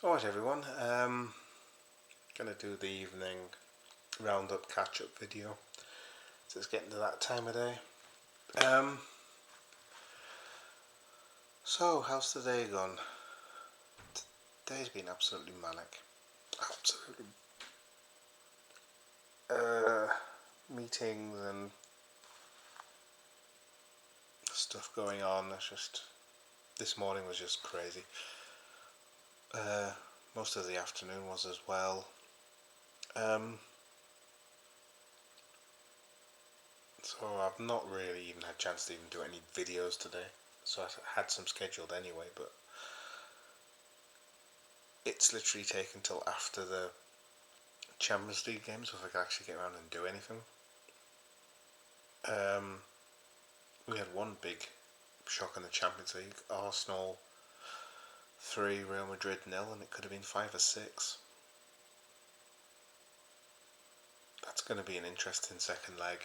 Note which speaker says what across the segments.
Speaker 1: Alright everyone, gonna do the evening roundup catch-up video. So it's getting to that time of day. So how's the day gone? Today's been absolutely manic. Absolutely. Meetings and stuff going on. This morning was just crazy. Most of the afternoon was as well. So I've not really even had a chance to even do any videos today. So I had some scheduled anyway, but it's literally taken till after the Champions League games if I could actually get around and do anything. We had one big shock in the Champions League. Arsenal 3, Real Madrid 0, and it could have been 5 or 6. That's going to be an interesting second leg.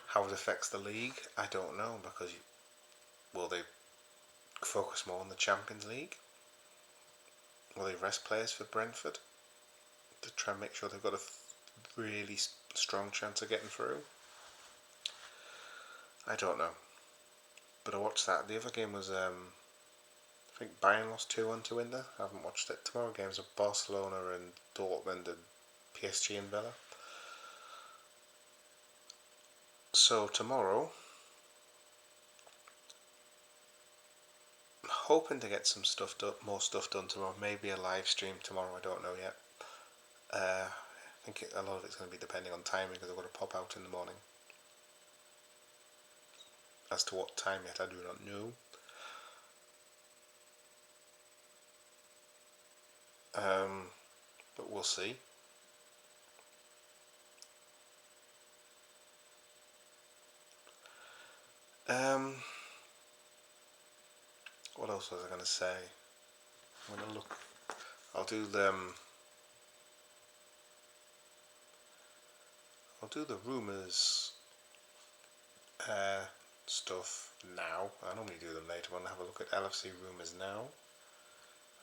Speaker 1: How it affects the league, I don't know, because will they focus more on the Champions League? Will they rest players for Brentford to try and make sure they've got a really strong chance of getting through? I don't know. But I watched that. The other game was, I think Bayern lost 2-1 to Inter. I haven't watched it. Tomorrow games are Barcelona and Dortmund and PSG and Villa. So tomorrow, I'm hoping to get some stuff done, more stuff done tomorrow. Maybe a live stream tomorrow. I don't know yet. I think a lot of it's going to be depending on timing because I've got to pop out in the morning. As to what time yet, I do not know. But we'll see. What else was I going to say? I'm going to look. I'll do the rumours stuff now. I normally do them later on. Have a look at LFC rumours now.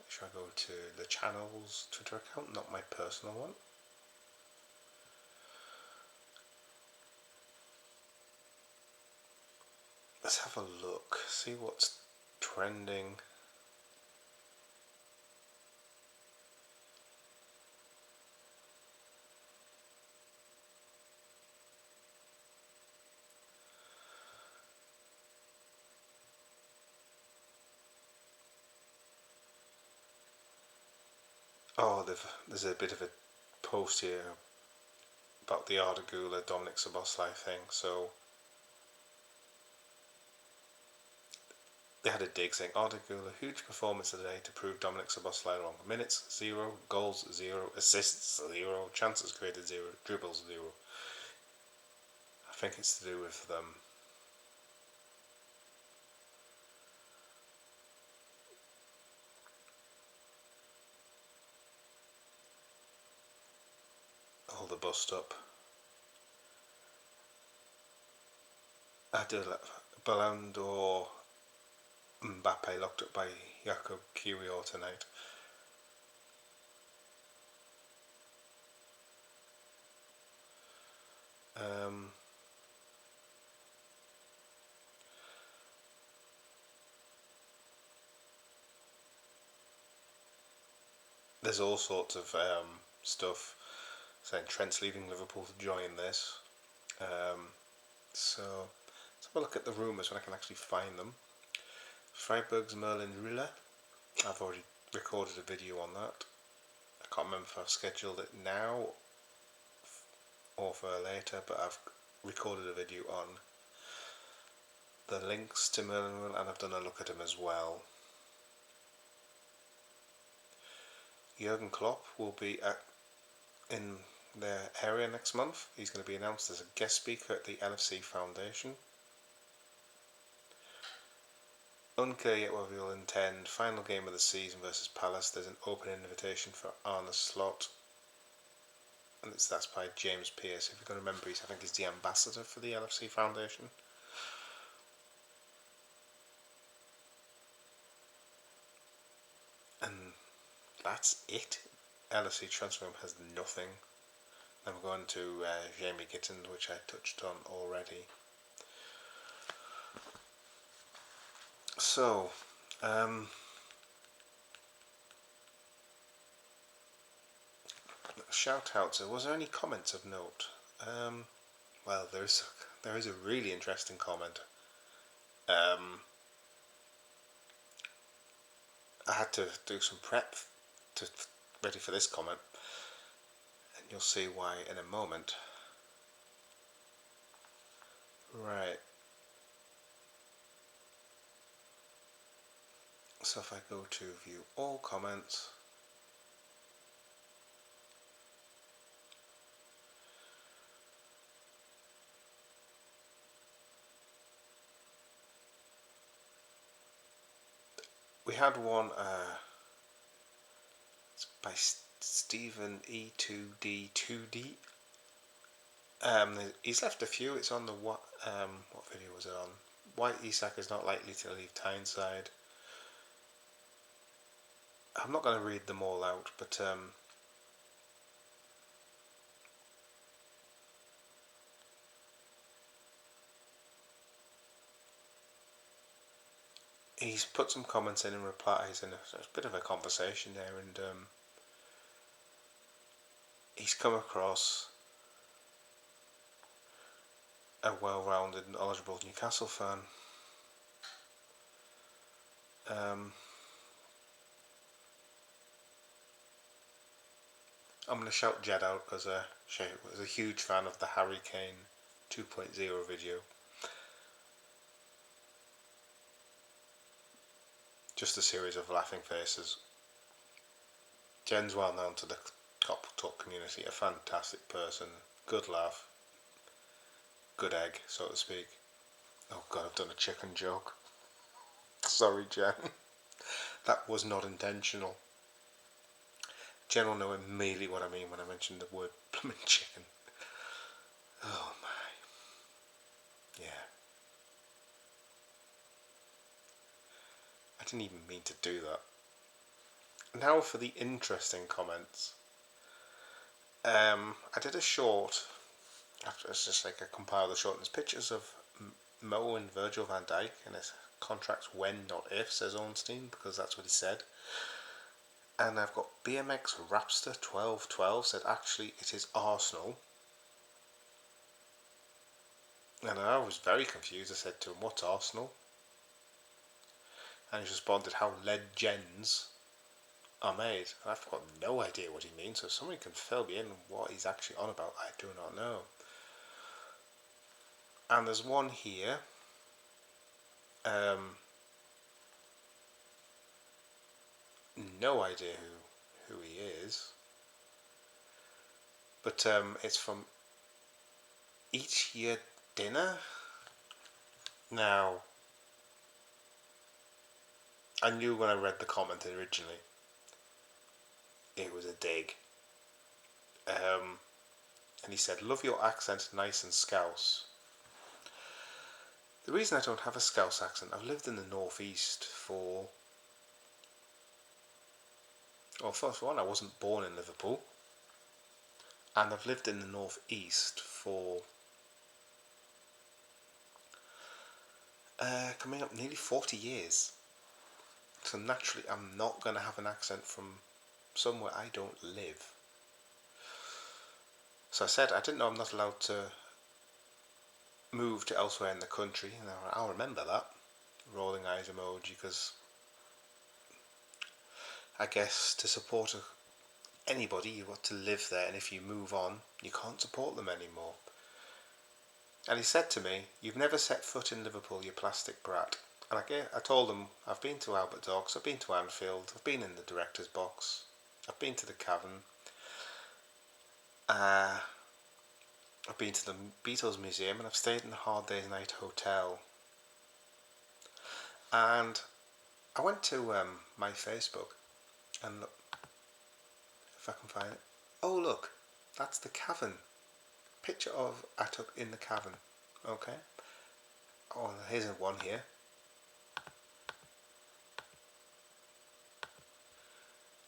Speaker 1: Make sure I go to the channel's Twitter account, not my personal one. Let's have a look, see what's trending. Oh, there's a bit of a post here about the Arda Güler Dominic Szoboszlai thing. So they had a dig saying Arda Güler huge performance today to prove Dominic Szoboszlai wrong. Minutes 0, goals 0, assists 0, chances created 0, dribbles 0. I think it's to do with them. All the bust up. I did Ballon d'Or Mbappe locked up by Jakob Kiwior tonight. There's all sorts of stuff saying Trent's leaving Liverpool to join this. So let's have a look at the rumours when I can actually find them. Freiburg's Merlin Rühle. I've already recorded a video on that. I can't remember if I've scheduled it now or for later, but I've recorded a video on the links to Merlin Rühle and I've done a look at him as well. Jurgen Klopp will be in their area next month. He's going to be announced as a guest speaker at the LFC Foundation. Unclear yet whether he'll attend final game of the season versus Palace. There's an open invitation for Arne Slot, and that's by James Pearce. If you can remember, I think he's the ambassador for the LFC Foundation. And that's it. LFC transfer room has nothing. Then we're going to Jamie Gittins, which I touched on already. So, shout out. So, was there any comments of note? Well, there is a really interesting comment. I had to do some prep to ready for this comment, and you'll see why in a moment. Right. So if I go to view all comments, we had one it's by Stephen E2D2D. He's left a few. It's on the what video was it on? Why Isak is not likely to leave Tyneside. I'm not going to read them all out, but he's put some comments in and replies, and a bit of a conversation there, and he's come across a well-rounded and knowledgeable Newcastle fan. I'm going to shout Jed out because she was a huge fan of the Harry Kane 2.0 video. Just a series of laughing faces. Jen's well known to the Cop Talk community, a fantastic person, good laugh, good egg, so to speak. Oh god, I've done a chicken joke. Sorry, Jen. That was not intentional. Jen will know immediately what I mean when I mention the word blooming chicken. Oh my. Yeah. I didn't even mean to do that. Now for the interesting comments. I did a short. It's just like a compile the short. There's pictures of Mo and Virgil van Dijk, and his contracts when, not if, says Ornstein, because that's what he said. And I've got BMX Rapster 1212 said actually it is Arsenal. And I was very confused. I said to him, what's Arsenal? And he responded, how legends are made. And I've got no idea what he means, so if somebody can fill me in what he's actually on about, I do not know. And there's one here. No idea who he is. But it's from Eat Your Dinner. Now, I knew when I read the comment originally, it was a dig. And he said, love your accent, nice and Scouse. The reason I don't have a Scouse accent, I've lived in the northeast for... Well, first of all, I wasn't born in Liverpool. And I've lived in the northeast for... coming up nearly 40 years. So naturally, I'm not going to have an accent from somewhere I don't live. So I said, I didn't know I'm not allowed to move to elsewhere in the country. And I'll remember that. Rolling eyes emoji, because I guess to support anybody, you've got to live there. And if you move on, you can't support them anymore. And he said to me, you've never set foot in Liverpool, you plastic brat. And I told him, I've been to Albert Docks, I've been to Anfield, I've been in the director's box, I've been to the Cavern, I've been to the Beatles Museum, and I've stayed in the Hard Day's Night Hotel. And I went to my Facebook, and look, if I can find it. Oh look, that's the Cavern. Picture of I took in the Cavern. Okay. Oh, here's one here.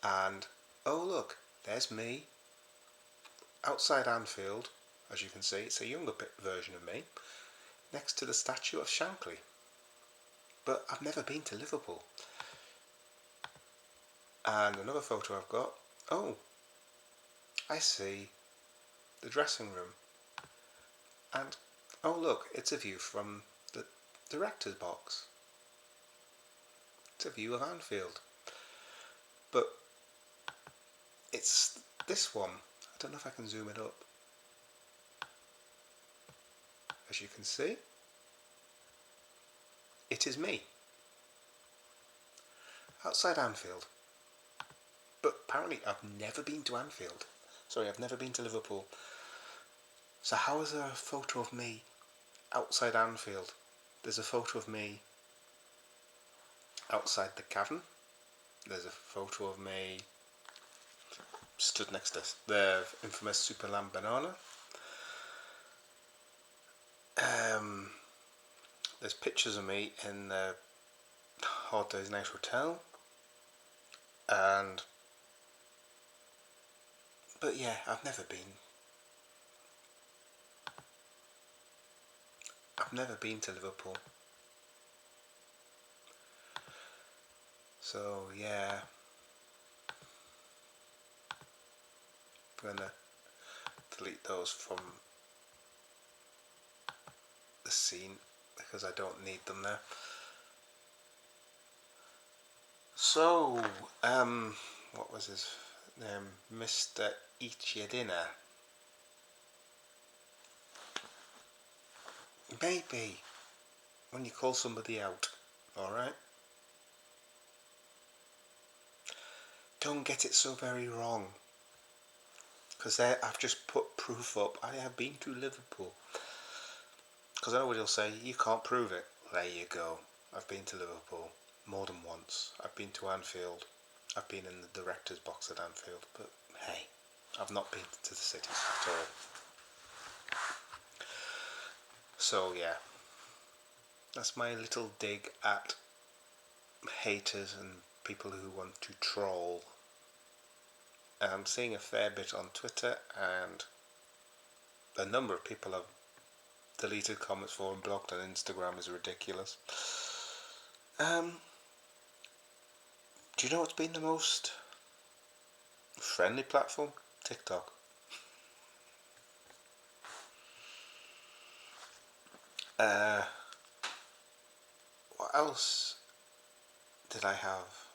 Speaker 1: And oh look, there's me outside Anfield. As you can see, it's a younger version of me next to the statue of Shankly. But I've never been to Liverpool. And another photo I've got, oh, I see the dressing room. And oh look, it's a view from the director's box. It's a view of Anfield. But it's this one. I don't know if I can zoom it up. As you can see, it is me outside Anfield. But apparently I've never been to Anfield. Sorry, I've never been to Liverpool. So how is there a photo of me outside Anfield? There's a photo of me outside the cavern. There's a photo of me stood next to the infamous Super Lamb Banana. There's pictures of me in the Hard Day's Night Hotel. But yeah, I've never been to Liverpool. So yeah, I'm gonna delete those from the scene because I don't need them there. So, what was his name? Mr. Eat Your Dinner. Maybe when you call somebody out, alright? Don't get it so very wrong. Because I've just put proof up. I have been to Liverpool. Because I know what he'll say, you can't prove it. There you go. I've been to Liverpool more than once. I've been to Anfield. I've been in the director's box at Anfield. But hey, I've not been to the city at all. So yeah, that's my little dig at haters and people who want to troll. I'm seeing a fair bit on Twitter, and the number of people I've deleted comments for and blocked on Instagram is ridiculous. Do you know what's been the most friendly platform? TikTok. What else did I have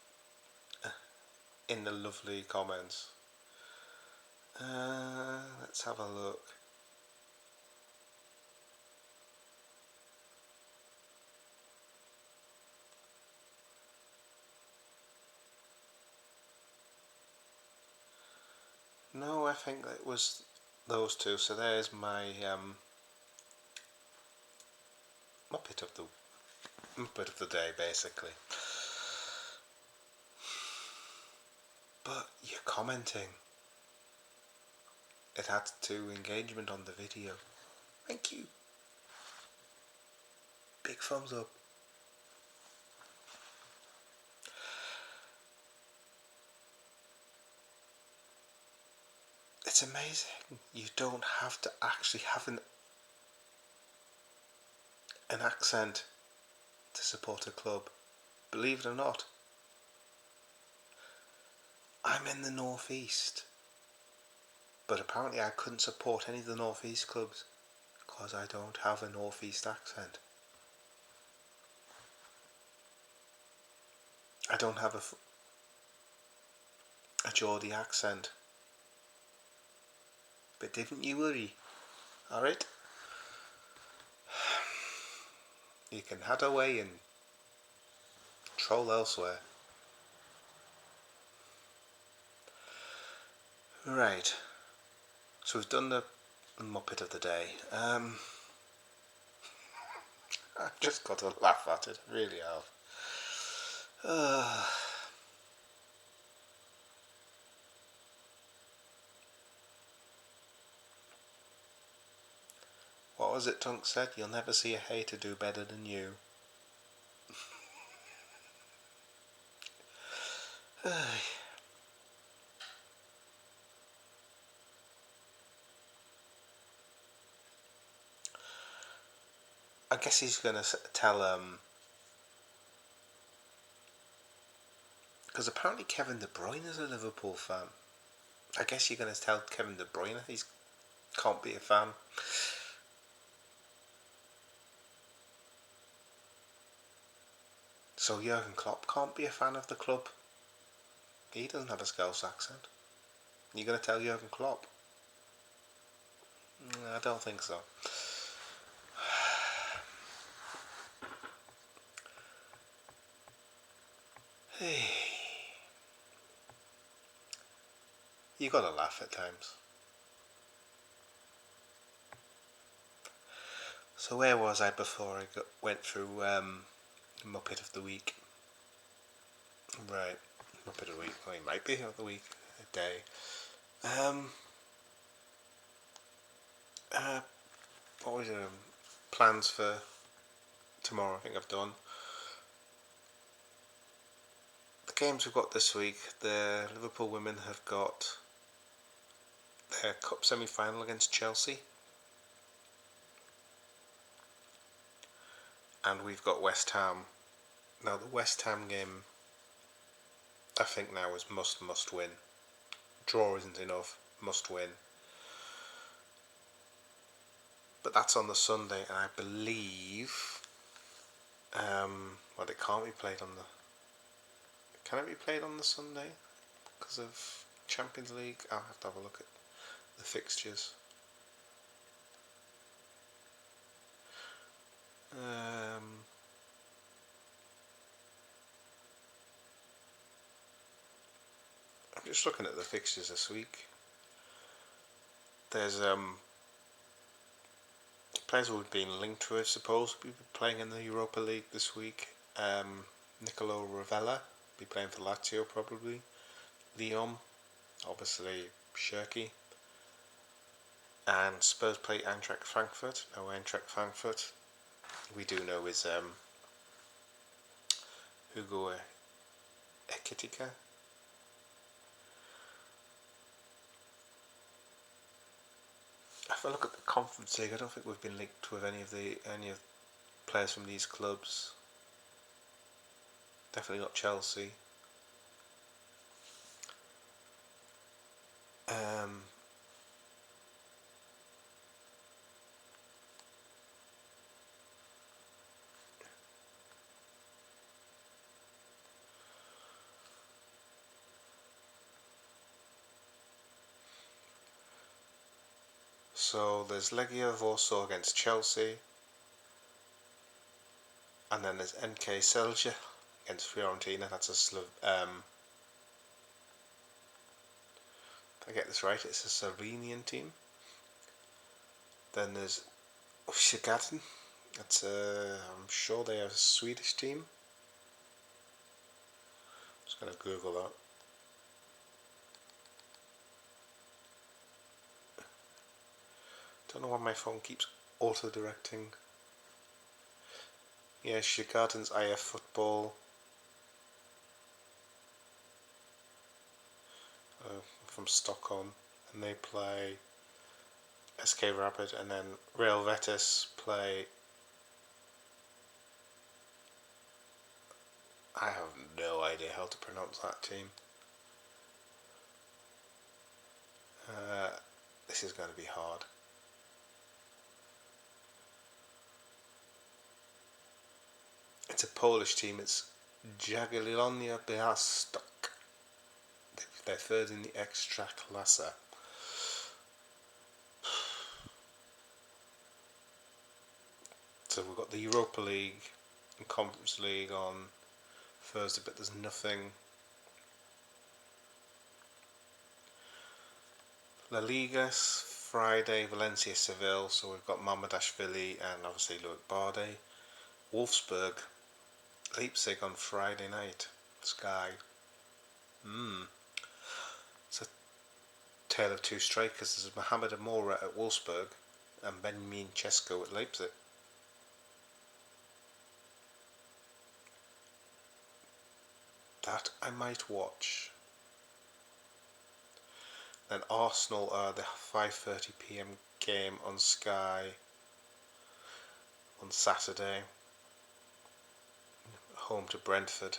Speaker 1: in the lovely comments? Let's have a look. No, I think it was those two. So there's my Muppet of the day, basically. But you're commenting. It adds to engagement on the video. Thank you. Big thumbs up. It's amazing. You don't have to actually have an accent to support a club. Believe it or not. I'm in the Northeast. But apparently I couldn't support any of the Northeast clubs because I don't have a Northeast accent. I don't have a Geordie accent. But didn't you worry? Alright? You can head away and troll elsewhere. Right. So we've done the Muppet of the day. I've just got to laugh at it, really have. What was it Tunk said? You'll never see a hater do better than you. I guess he's going to tell because apparently Kevin De Bruyne is a Liverpool fan. I guess you're going to tell Kevin De Bruyne he can't be a fan. So Jurgen Klopp can't be a fan of the club. He doesn't have a Scouse accent. You're going to tell Jurgen Klopp? I don't think so. Hey, you got to laugh at times. So where was I before I went through Muppet of the Week? Right, Muppet of the Week. Well, it might be of the week, a day. What was it? Plans for tomorrow. I think I've done. The games we've got this week. The Liverpool women have got their cup semi-final against Chelsea, and we've got West Ham. Now the West Ham game, I think now is must win. Draw isn't enough. Must win. But that's on the Sunday, and I believe, well, it can't be played on the. Can it be played on the Sunday because of Champions League? I'll have to have a look at the fixtures. I'm just looking at the fixtures this week. There's players who have been linked to, I suppose, will be playing in the Europa League this week. Nicolo Ravella be playing for Lazio probably. Lyon, obviously Shirky. And Spurs play Eintracht Frankfurt. Now Eintracht Frankfurt, we do know is Hugo Ekitike. If I look at the Conference League, I don't think we've been linked with any of players from these clubs. Definitely not Chelsea. So there's Legia Warsaw against Chelsea, and then there's NK Celje against Fiorentina. That's a if I get this right, it's a Slovenian team. Then there's Ushagaten. That's I'm sure they are a Swedish team. Just gonna Google that. Don't know why my phone keeps auto-directing. Yeah, Shagaten's IF Football. From Stockholm, and they play SK Rapid, and then Real Betis play. I have no idea how to pronounce that team. This is going to be hard. It's a Polish team. It's Jagiellonia Białystok. They're third in the Ekstraklasa. So we've got the Europa League and Conference League on Thursday, but there's nothing. La Liga Friday, Valencia Seville. So we've got Mamadashvili and obviously Loic Bardet. Wolfsburg, Leipzig on Friday night. Sky. It's a tale of two strikers. There's Mohamed Amoura at Wolfsburg and Benjamin Chesko at Leipzig. That I might watch. Then Arsenal are the 5:30 PM game on Sky. on Saturday, home to Brentford.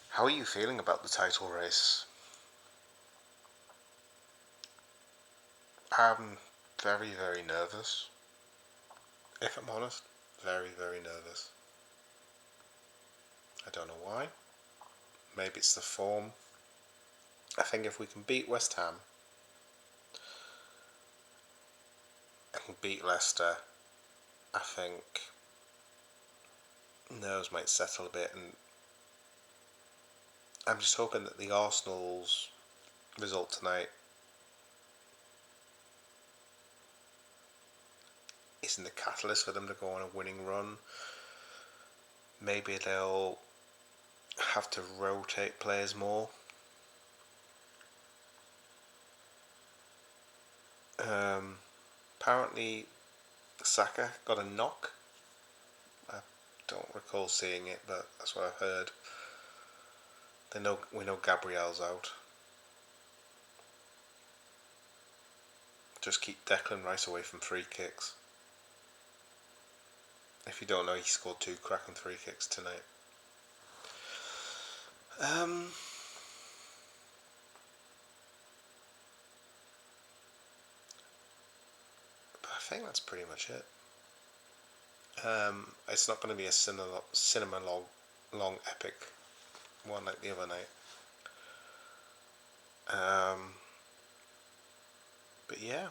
Speaker 1: How are you feeling about the title race? I'm very, very nervous. If I'm honest, very, very nervous. I don't know why. Maybe it's the form. I think if we can beat West Ham and beat Leicester, I think nerves might settle a bit, and I'm just hoping that the Arsenal's result tonight isn't the catalyst for them to go on a winning run. Maybe they'll have to rotate players more. Apparently Saka got a knock. I don't recall seeing it, but that's what I've heard. We know Gabriel's out. Just keep Declan Rice away from free kicks. If you don't know, he scored 2 cracking free kicks tonight. But I think that's pretty much it. It's not going to be a cinema long epic one like the other night. But yeah,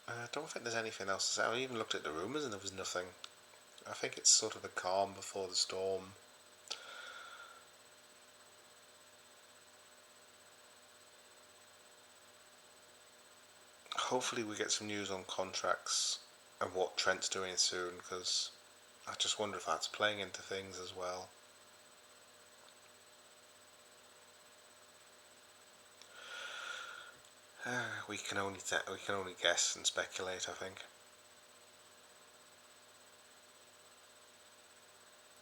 Speaker 1: I don't think there's anything else to say. I even looked at the rumours and there was nothing. I think it's sort of the calm before the storm. Hopefully we get some news on contracts and what Trent's doing soon, because I just wonder if that's playing into things as well. We can only guess and speculate, I think.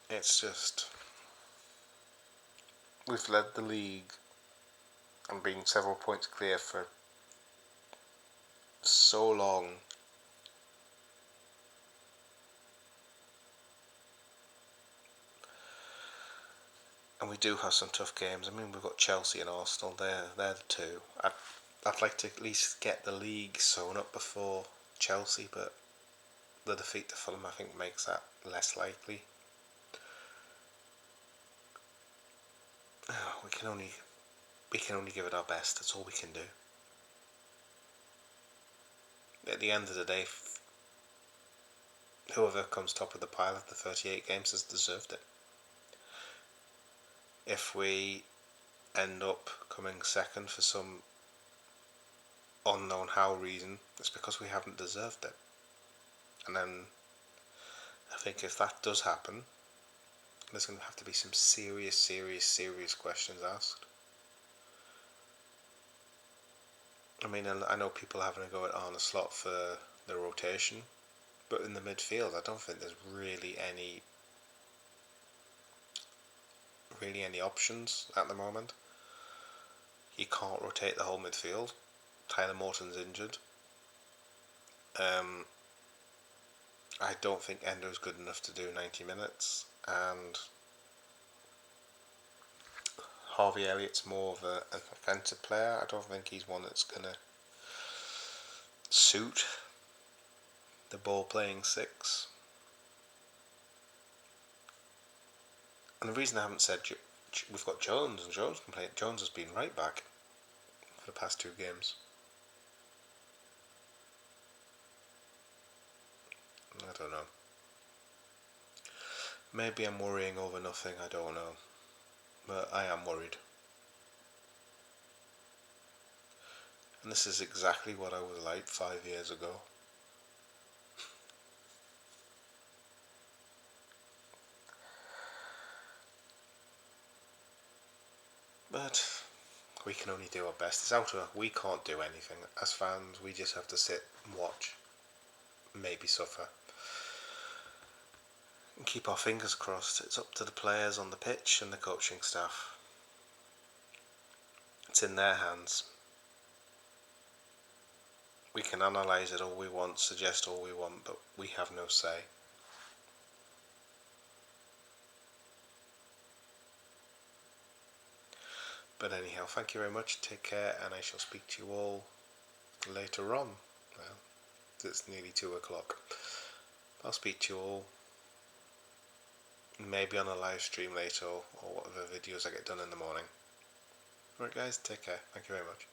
Speaker 1: It's just, we've led the league and been several points clear for so long. And we do have some tough games. I mean, we've got Chelsea and Arsenal. They're the two. I'd like to at least get the league sewn up before Chelsea, but the defeat to Fulham I think makes that less likely. We can only give it our best. That's all we can do. At the end of the day, whoever comes top of the pile after 38 games has deserved it. If we end up coming second for some unknown how reason, it's because we haven't deserved it. And then I think if that does happen, there's going to have to be some serious questions asked. I mean, I know people are having a go at Arne Slot for the rotation, but in the midfield I don't think there's really any options at the moment. You can't rotate the whole midfield. Tyler Morton's injured. I don't think Endo's good enough to do 90 minutes, and Harvey Elliott's more of an offensive player. I don't think he's one that's going to suit the ball playing 6. And the reason I haven't said we've got Jones, and Jones can play. Jones has been right back for the past 2 games. I don't know. Maybe I'm worrying over nothing, I don't know. But I am worried. And this is exactly what I was like 5 years ago. But we can only do our best. It's out of, we can't do anything. As fans, we just have to sit and watch. Maybe suffer. And keep our fingers crossed. It's up to the players on the pitch and the coaching staff. It's in their hands. We can analyse it all we want, suggest all we want, but we have no say. But anyhow, thank you very much, take care, and I shall speak to you all later on. Well, it's nearly 2 o'clock. I'll speak to you all maybe on a live stream later, or whatever videos I get done in the morning. Right guys, take care, thank you very much.